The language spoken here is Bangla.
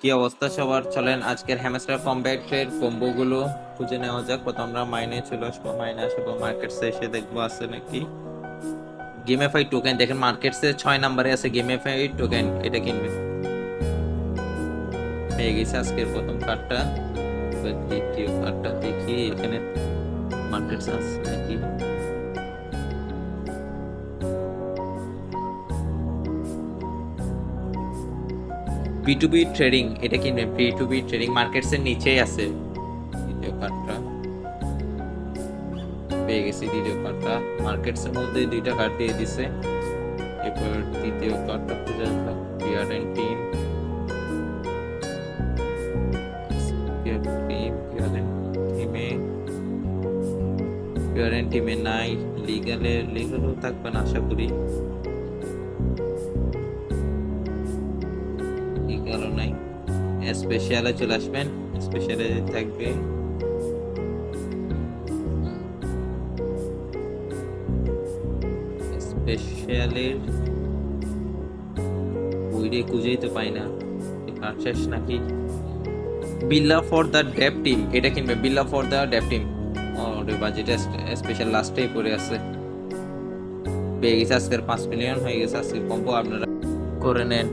কি অবস্থা সবার, চলেন আজকের হ্যামস্টার কমব্যাটের কম্বো গুলো খুঁজে নেওয়া যাক। কত আমরা মাইনে চলে আসবো, মাইনে আসবো মার্কেটসে এসে দেখবো আছে নাকি। গেমিফাই টোকেন দেখেন মার্কেটসে 6 নম্বরে আছে গেমিফাই টোকেন, এটা কিনবেন। পেয়ে গেছে আজকের প্রথম কার্ডটা। এবার দ্বিতীয় কার্ডটা দেখি এখানে মার্কেটস আছে নাকি। B2B ট্রেডিং, এটা কিনবেন। B2B ট্রেডিং মার্কেটস এর নিচেই আছে। দ্বিতীয় কার্ডটা পেয়ে গেছি, দ্বিতীয় কার্ডটা মার্কেটস এর মধ্যে দুইটা কার্ড দিয়ে দিছে। এরপর তৃতীয় কার্ডটা খুঁজে আসলাম, পিয়ারেন্ট টিম। পিয়ারেন্ট টিমে নাই, লিগালও থাকবে না আশা করি। লিগালও নাই। স্পেশালে চলে আসবেন, স্পেশালে থাকবে। স্পেশালের বইরে খুঁজেই তো পাই না, কার্ড শেষ নাকি। বিল্লা ফর দ্য ডেভ টিম, এটা কিনবে। বিল্লা ফর দ্য ডেভ টিম, ওরে বাজেটে স্পেশাল লাস্টেই পড়ে আছে। পেয়ে গেছে আজকের 5 মিলিয়ন হয়ে গেছে আজকের কম্বো, আপনারা করে নেন।